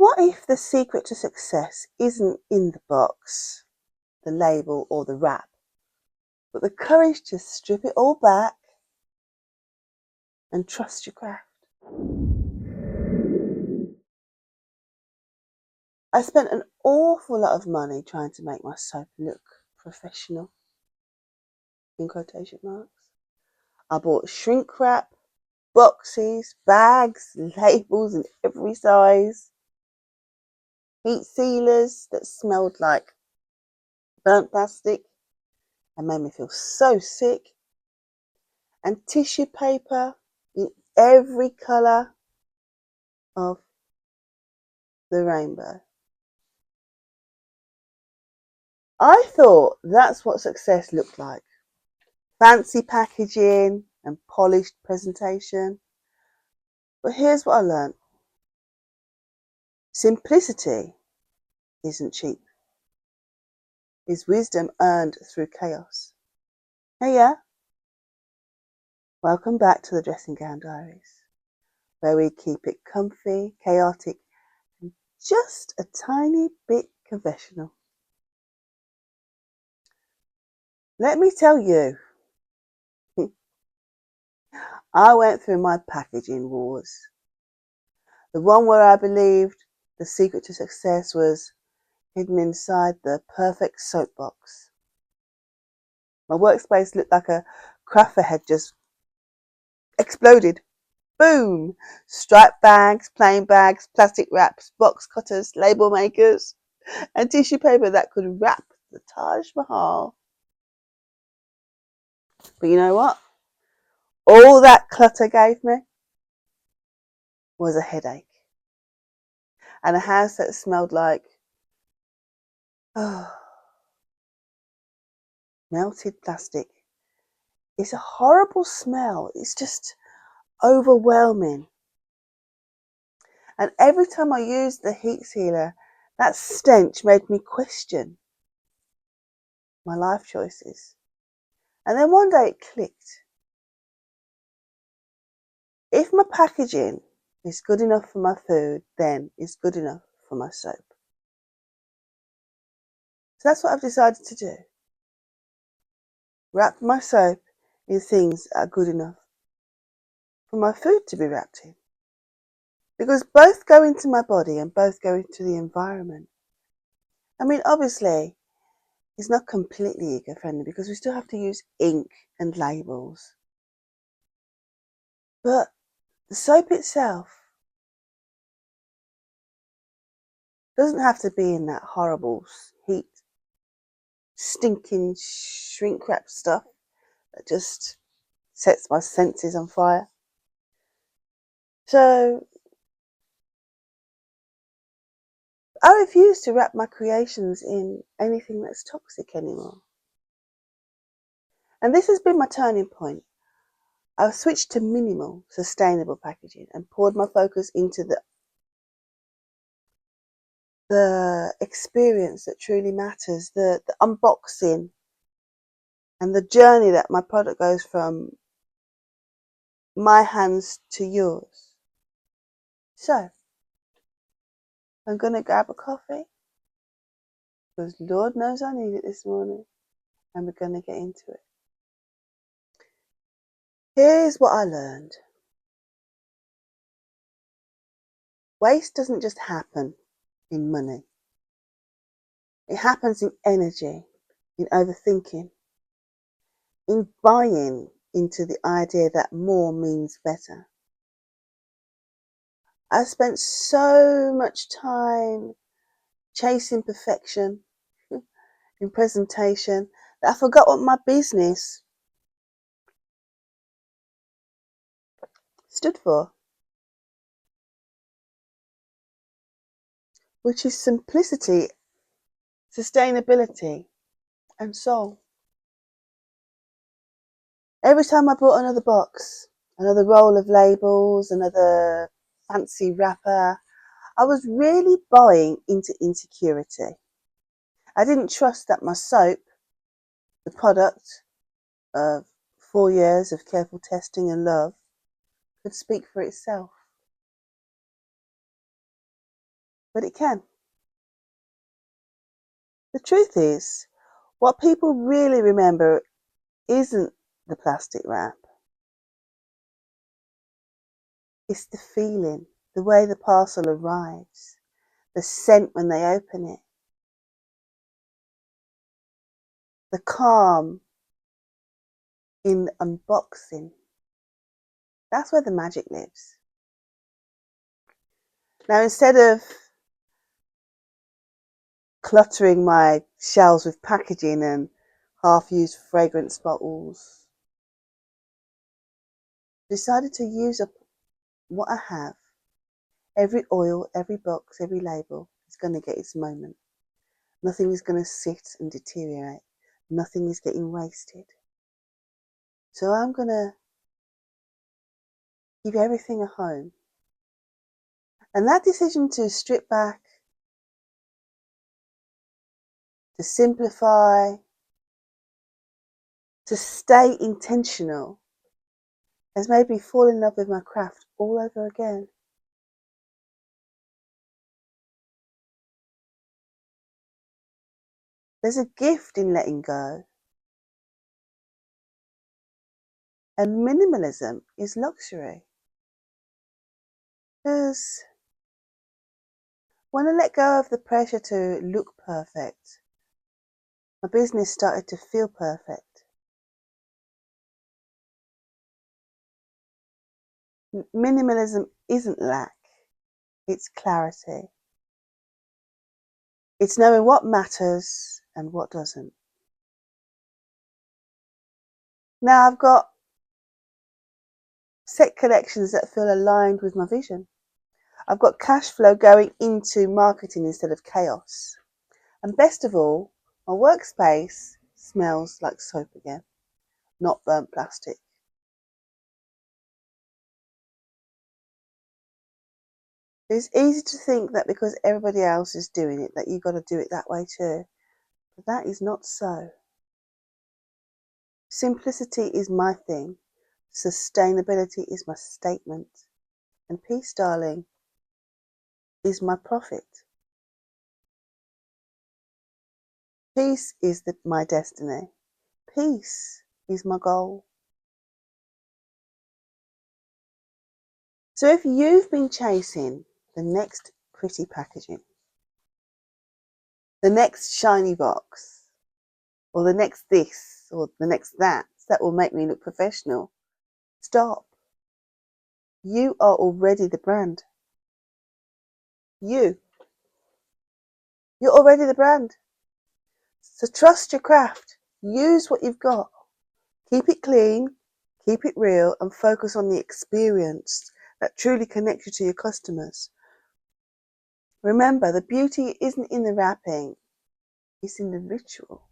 What if the secret to success isn't in the box, the label, or the wrap, but the courage to strip it all back and trust your craft? I spent an awful lot of money trying to make my soap look professional, in quotation marks. I bought shrink wrap, boxes, bags, labels in every size, heat sealers that smelled like burnt plastic and made me feel so sick, and tissue paper in every colour of the rainbow. I thought that's what success looked like. Fancy packaging and polished presentation. But here's what I learned. Simplicity isn't cheap. It's wisdom earned through chaos. Hey, yeah. Welcome back to the Dressing Gown Diaries, where we keep it comfy, chaotic, and just a tiny bit confessional. Let me tell you, I went through my packaging wars. The one where I believed the secret to success was hidden inside the perfect soap box. My workspace looked like a cracker had just exploded. Boom! Striped bags, plain bags, plastic wraps, box cutters, label makers, and tissue paper that could wrap the Taj Mahal. But you know what? All that clutter gave me was a headache. And a house that smelled like melted plastic. It's a horrible smell. It's just overwhelming. And every time I used the heat sealer, that stench made me question my life choices. And then one day it clicked. If my packaging is good enough for my food, then it's good enough for my soap. So that's what I've decided to do. Wrap my soap in things that are good enough for my food to be wrapped in. Because both go into my body and both go into the environment. I mean, obviously, it's not completely eco-friendly because we still have to use ink and labels. But the soap itself doesn't have to be in that horrible heat, stinking shrink wrap stuff that just sets my senses on fire. So I refuse to wrap my creations in anything that's toxic anymore. And this has been my turning point. I've switched to minimal, sustainable packaging and poured my focus into the experience that truly matters, the unboxing and the journey that my product goes from my hands to yours. So, I'm going to grab a coffee because Lord knows I need it this morning, and we're going to get into it. Here's what I learned. Waste doesn't just happen in money. It happens in energy, in overthinking, in buying into the idea that more means better. I spent so much time chasing perfection in presentation that I forgot what my business stood for, which is simplicity, sustainability, and soul. Every time I bought another box, another roll of labels, another fancy wrapper, I was really buying into insecurity. I didn't trust that my soap, the product of 4 years of careful testing and love, could speak for itself. but it can. The truth is, what people really remember isn't the plastic wrap. It's the feeling, the way the parcel arrives, the scent when they open it, the calm in unboxing. That's where the magic lives. Now, instead of cluttering my shelves with packaging and half-used fragrance bottles, I decided to use up what I have. Every oil, every box, every label is going to get its moment. Nothing is going to sit and deteriorate. Nothing is getting wasted. So I'm going to give everything a home. And that decision to strip back, to simplify, to stay intentional has made me fall in love with my craft all over again. There's a gift in letting go. And minimalism is luxury. Because when I let go of the pressure to look perfect, my business started to feel perfect. Minimalism isn't lack, it's clarity. It's knowing what matters and what doesn't. Now I've got set collections that feel aligned with my vision. I've got cash flow going into marketing instead of chaos. And best of all, my workspace smells like soap again, not burnt plastic. It's easy to think that because everybody else is doing it, that you've got to do it that way too. But that is not so. Simplicity is my thing. Sustainability is my statement. And peace, darling, is my profit. Peace is my destiny. Peace is my goal. So if you've been chasing the next pretty packaging, the next shiny box, or the next this, or the next that will make me look professional, stop. You are already the brand. You're already the brand. So trust your craft. Use what you've got. Keep it clean, keep it real, and focus on the experience that truly connects you to your customers. Remember, the beauty isn't in the wrapping, it's in the ritual.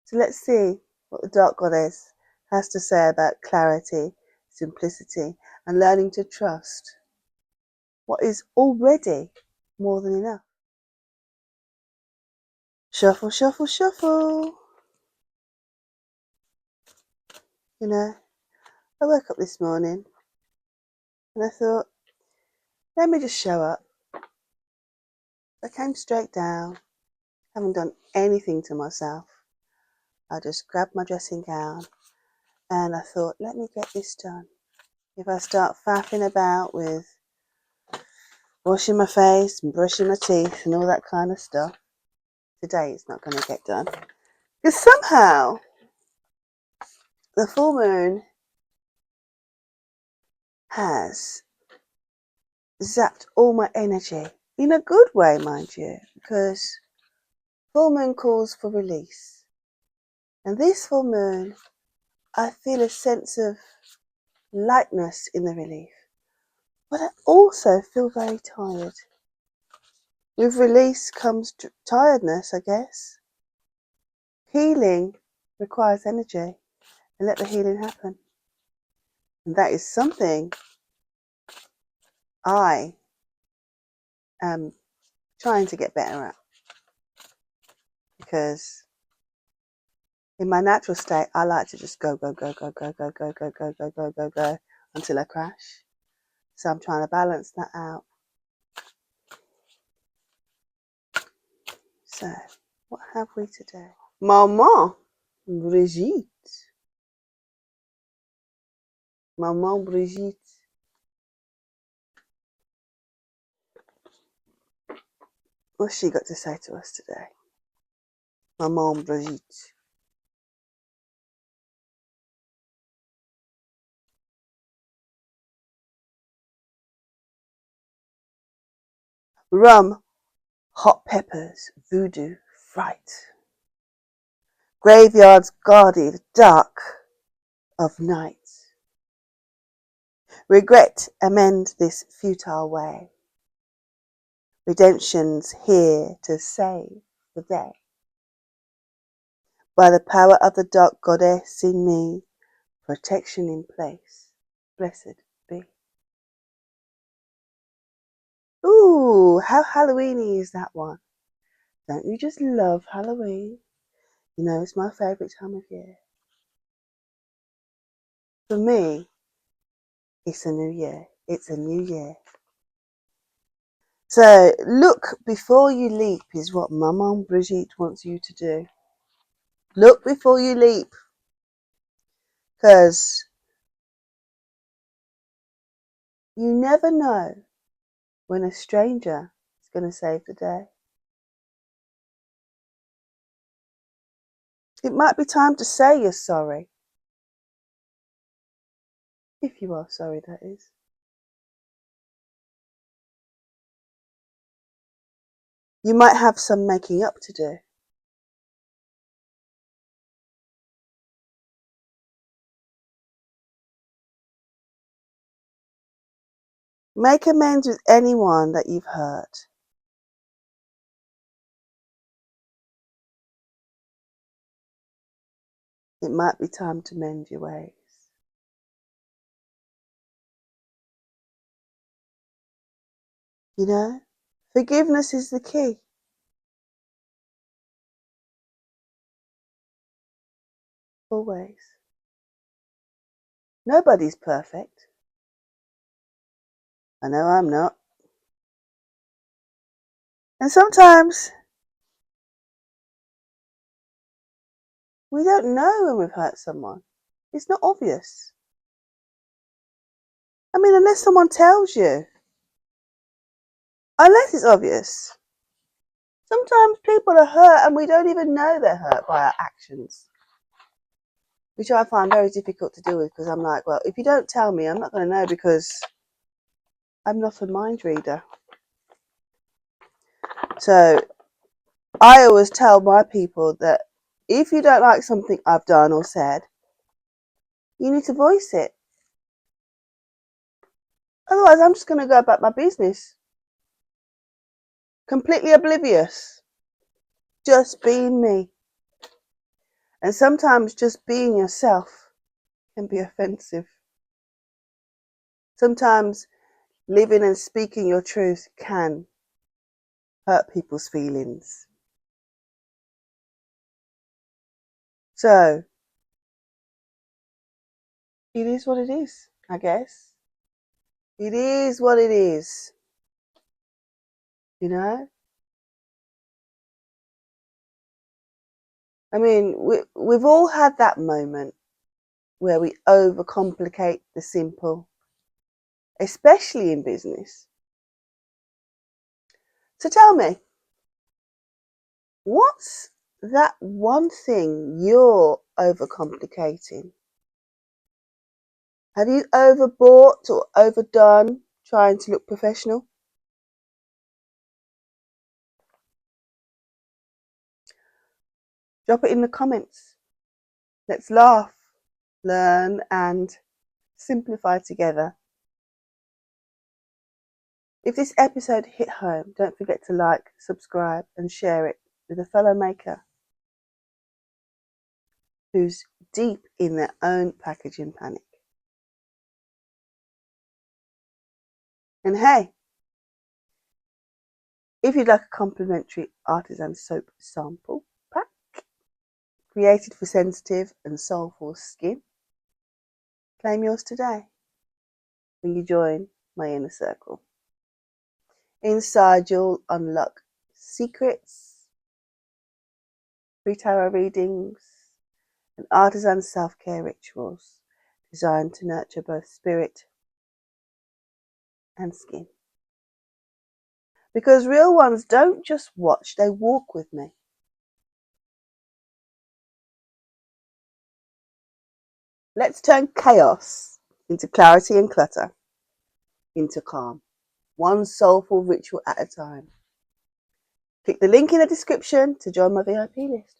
So let's see what the Dark Goddess has to say about clarity, simplicity, and learning to trust what is already more than enough. Shuffle, shuffle, shuffle. You know, I woke up this morning and I thought, let me just show up. I came straight down, haven't done anything to myself. I just grabbed my dressing gown and I thought, let me get this done. If I start faffing about with washing my face and brushing my teeth and all that kind of stuff, today it's not going to get done. Because somehow the full moon has zapped all my energy. In a good way, mind you, because full moon calls for release. And this full moon, I feel a sense of lightness in the relief. But I also feel very tired. With release comes tiredness, I guess. Healing requires energy, and let the healing happen. And that is something I am trying to get better at. Because in my natural state, I like to just go, go, go, go, go, go, go, go, go, go, go, go, go, until I crash. So I'm trying to balance that out. So, what have we today? Maman Brigitte. Maman Brigitte. What's she got to say to us today? Maman Brigitte. Rum, hot peppers, voodoo, fright. Graveyards guarded, dark of night. Regret, amend this futile way. Redemption's here to save the day. By the power of the dark goddess in me, protection in place, blessed be. Ooh, how Halloweeny is that one? Don't you just love Halloween? You know, it's my favourite time of year. For me, it's a new year. It's a new year. So, look before you leap is what Maman Brigitte wants you to do. Look before you leap. Because you never know when a stranger is going to save the day. It might be time to say you're sorry. If you are sorry, that is. You might have some making up to do. Make amends with anyone that you've hurt. It might be time to mend your ways. You know, forgiveness is the key. Always. Nobody's perfect. I know I'm not. And sometimes we don't know when we've hurt someone. It's not obvious. I mean, unless someone tells you. Unless it's obvious. Sometimes people are hurt and we don't even know they're hurt by our actions. Which I find very difficult to deal with because I'm like, well, if you don't tell me, I'm not going to know because I'm not a mind reader. So I always tell my people that if you don't like something I've done or said, you need to voice it. Otherwise, I'm just going to go about my business. Completely oblivious. Just being me. And sometimes just being yourself can be offensive. Sometimes living and speaking your truth can hurt people's feelings. So, it is what it is, I guess. It is what it is. You know? I mean, we've all had that moment where we overcomplicate the simple, especially in business. So tell me, what's that one thing you're overcomplicating? Have you overbought or overdone trying to look professional? Drop it in the comments. Let's laugh, learn, and simplify together. If this episode hit home, don't forget to like, subscribe, and share it with a fellow maker who's deep in their own packaging panic. And hey, if you'd like a complimentary artisan soap sample pack created for sensitive and soulful skin, claim yours today. when you join my inner circle. Inside, you'll unlock secrets, free tarot readings, and artisan self-care rituals designed to nurture both spirit and skin. Because real ones don't just watch, they walk with me. Let's turn chaos into clarity and clutter into calm, one soulful ritual at a time. Click the link in the description to join my VIP list.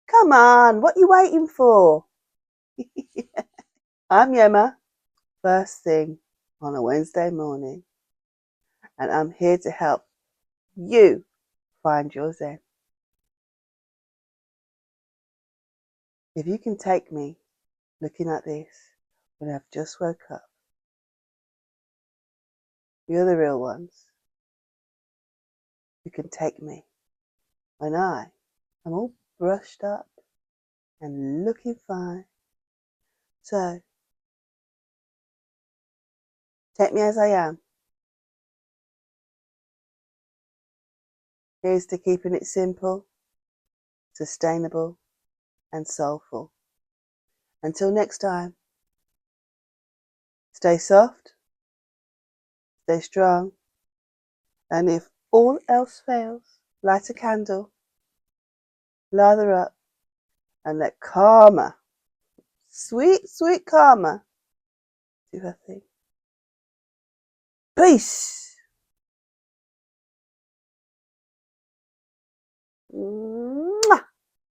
Come on, what are you waiting for? I'm Yema, first thing on a Wednesday morning, and I'm here to help you find your zen. If you can take me looking at this when I've just woke up, you're the real ones. You can take me when I am all brushed up and looking fine. So, take me as I am. Here's to keeping it simple, sustainable, and soulful. Until next time, stay soft, stay strong, and if all else fails, light a candle, lather up, and let karma, sweet, sweet karma, do her thing. Peace. Mwah.